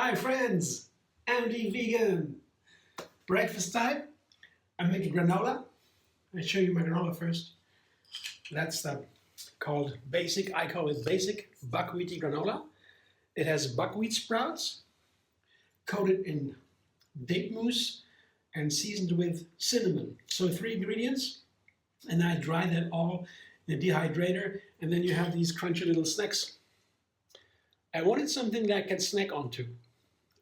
Hi friends, MD Vegan. Breakfast time. I'm making granola. I'll show you my granola first. That's called basic. I call it basic buckwheaty granola. It has buckwheat sprouts coated in date mousse and seasoned with cinnamon. So 3 ingredients, and I dry that all in a dehydrator, and then you have these crunchy little snacks. I wanted something that I can snack onto.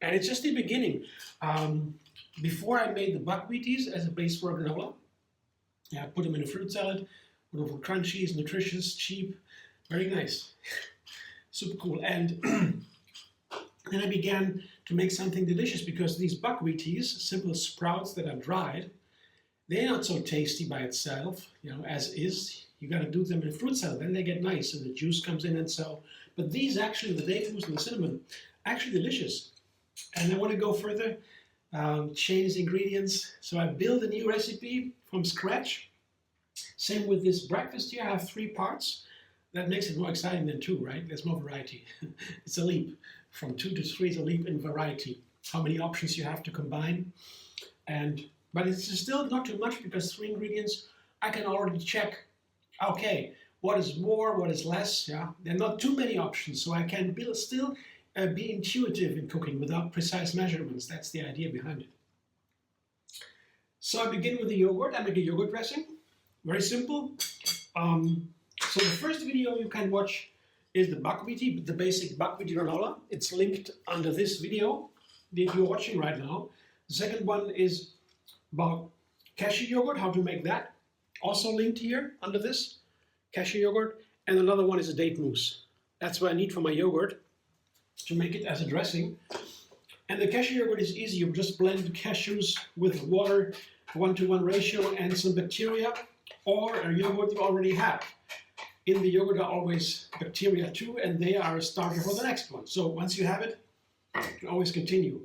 And it's just the beginning. Before I made the buckwheaties as a base for granola, I put them in a fruit salad, wonderful crunchies, nutritious, cheap, very nice. Super cool. And then I began to make something delicious because these buckwheaties, simple sprouts that are dried, they're not so tasty by itself, as is. You got to do them in a fruit salad, then they get nice and the juice comes in and so. But these actually, the date mousse and the cinnamon, actually delicious. And I want to go further, change the ingredients. So I build a new recipe from scratch. Same with this breakfast here, I have 3 parts. That makes it more exciting than 2, right? There's more variety. It's a leap. From 2 to 3 is a leap in variety. How many options you have to combine. But it's still not too much because 3 ingredients, I can already check, okay, what is more, what is less. Yeah, there are not too many options, so I can still be intuitive in cooking without precise measurements. That's the idea behind it. So I begin with the yogurt. I make a yogurt dressing. Very simple. So the first video you can watch is the basic buckwheaty granola. It's linked under this video that you're watching right now. The second one is about cashew yogurt, how to make that. Also linked here under this, cashew yogurt. And another one is a date mousse. That's what I need for my yogurt to make it as a dressing. And the cashew yogurt is easy. You just blend the cashews with water, 1-to-1 ratio, and some bacteria, or a yogurt you already have. In the yogurt are always bacteria too, and they are a starter for the next one. So once you have it, you can always continue.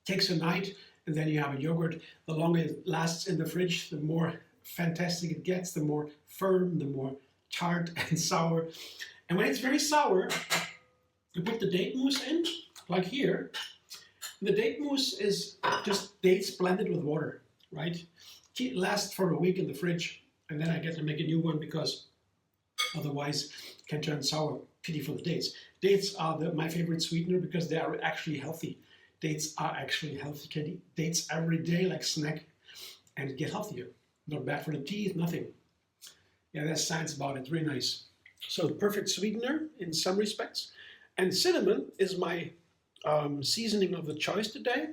Takes a night, and then you have a yogurt. The longer it lasts in the fridge, the more fantastic it gets, the more firm, the more tart and sour. And when it's very sour, you put the date mousse in, like here. The date mousse is just dates blended with water, right? It lasts for a week in the fridge, and then I get to make a new one because otherwise it can turn sour. Pity for the dates. Dates are my favorite sweetener because they are actually healthy. Dates are actually healthy. You can eat dates every day like snack and get healthier. Not bad for the teeth, nothing. Yeah, there's science about it, really nice. So perfect sweetener in some respects. And cinnamon is my seasoning of the choice today.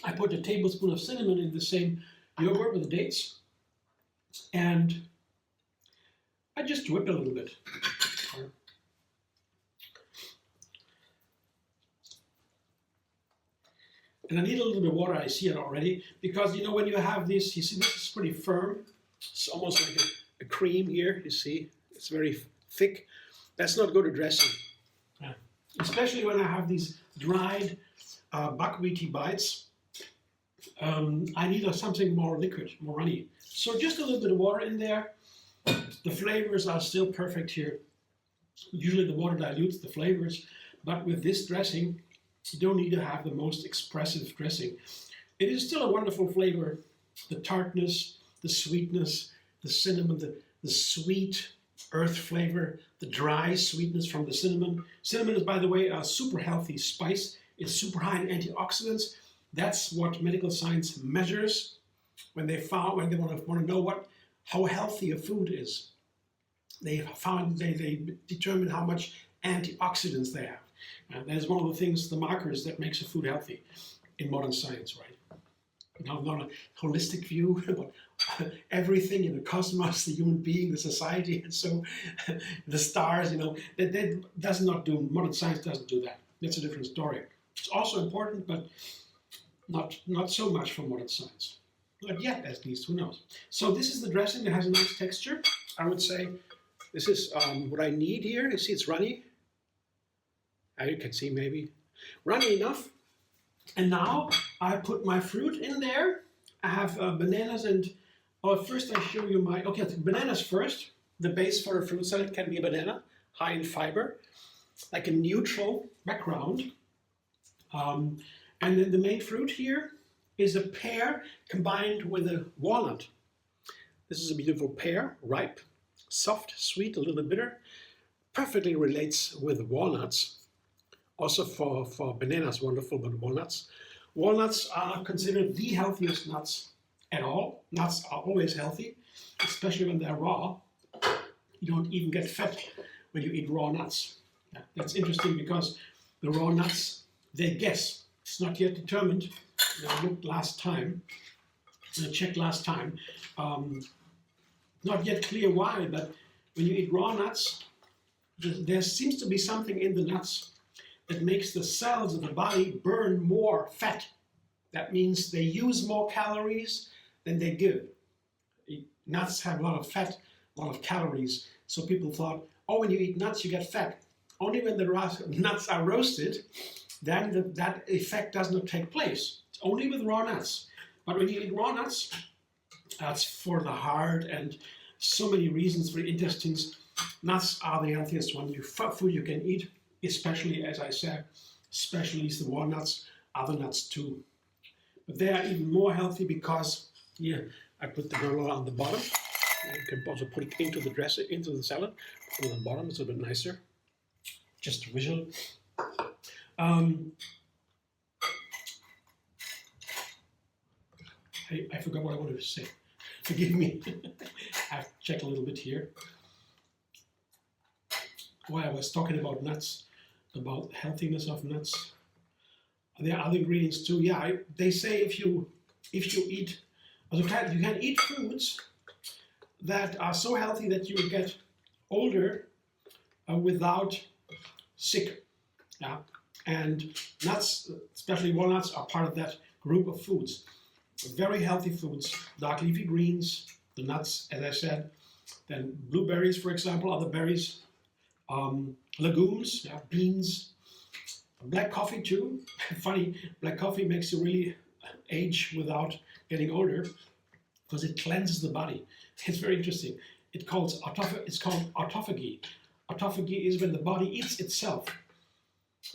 I put a tablespoon of cinnamon in the same yogurt with the dates. And I just whip it a little bit. And I need a little bit of water, I see it already, because when you have this, you see this is pretty firm. It's almost like a cream here, you see. It's very thick. That's not good at dressing. Especially when I have these dried buckwheaty bites. I need something more liquid, more runny. So just a little bit of water in there. The flavors are still perfect here. Usually the water dilutes the flavors, but with this dressing, you don't need to have the most expressive dressing. It is still a wonderful flavor. The tartness, the sweetness, the cinnamon, the sweet earth flavor, the dry sweetness from the cinnamon. Cinnamon is, by the way, a super healthy spice. It's super high in antioxidants. That's what medical science measures when they want to know how healthy a food is. They determine how much antioxidants they have. And that is one of the things, the markers that makes a food healthy in modern science, right? Not a holistic view about everything in the cosmos, the human being, the society, and so the stars, that does not do, modern science doesn't do that. That's a different story. It's also important, but not so much for modern science. Not yet, at least, who knows. So this is the dressing that has a nice texture. I would say this is what I need here. You see it's runny. You can see maybe. Runny enough. And now I put my fruit in there. I have bananas and, first I show you bananas first. The base for a fruit salad can be a banana, high in fiber, like a neutral background. And then the main fruit here is a pear combined with a walnut. This is a beautiful pear, ripe, soft, sweet, a little bitter. Perfectly relates with walnuts. Also for bananas, wonderful, but walnuts. Walnuts are considered the healthiest nuts at all. Nuts are always healthy, especially when they're raw. You don't even get fat when you eat raw nuts. Yeah, that's interesting because the raw nuts, they guess. It's not yet determined. I looked last time, I checked last time. Not yet clear why, but when you eat raw nuts, there seems to be something in the nuts that makes the cells of the body burn more fat. That means they use more calories than they give. Nuts have a lot of fat, a lot of calories. So people thought, oh, when you eat nuts, you get fat. Only when the nuts are roasted, then that effect does not take place. It's only with raw nuts. But when you eat raw nuts, that's for the heart and so many reasons for the intestines. Nuts are the healthiest food you can eat, especially, as I said, especially the walnuts, other nuts too. But they are even more healthy because here I put the granola on the bottom. You can also put it into the dressing, into the salad. Put it on the bottom, it's a bit nicer. Just a visual. I forgot what I wanted to say. Forgive me. I have to check a little bit here. Why I was talking about nuts, about healthiness of nuts. There are other ingredients too. Yeah, they say if you eat, you can eat foods that are so healthy that you will get older without sick. Yeah, and nuts, especially walnuts, are part of that group of foods. Very healthy foods, dark leafy greens, the nuts, as I said, then blueberries, for example, other berries, legumes, yeah, beans, black coffee too. Funny, black coffee makes you really age without getting older because it cleanses the body. It's very interesting. It's called autophagy. Autophagy is when the body eats itself,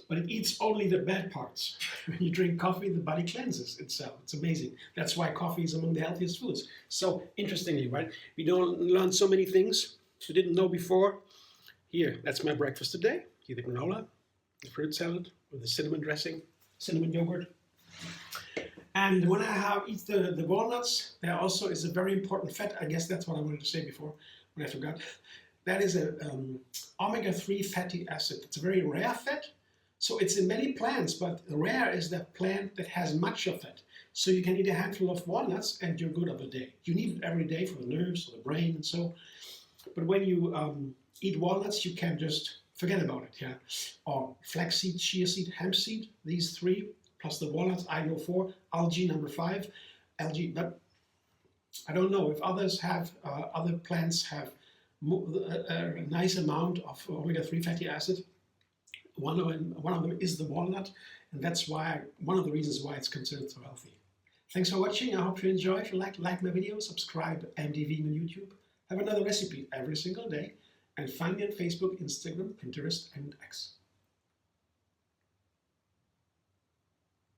but it eats only the bad parts. When you drink coffee, the body cleanses itself. It's amazing. That's why coffee is among the healthiest foods. So interestingly, right? We don't learn so many things you didn't know before. Here, that's my breakfast today. Here, the granola, the fruit salad with the cinnamon dressing, cinnamon yogurt. And when I eat the walnuts, there also is a very important fat. I guess that's what I wanted to say before, when I forgot. That is a omega-3 fatty acid. It's a very rare fat. So it's in many plants, but rare is that plant that has much of it. So you can eat a handful of walnuts and you're good of a day. You need it every day for the nerves, or the brain, and so. But when you eat walnuts, you can just forget about it, yeah. Or flaxseed, chia seed, hemp seed, these three, plus the walnuts, I go for. Algae, number 5. Algae, but I don't know if others have, other plants have a nice amount of omega-3 fatty acid. One of them is the walnut, and that's why one of the reasons why it's considered so healthy. Thanks for watching. I hope you enjoy. If you like my video, subscribe MDV on YouTube. Have another recipe every single day, and find me on Facebook, Instagram, Pinterest, and X.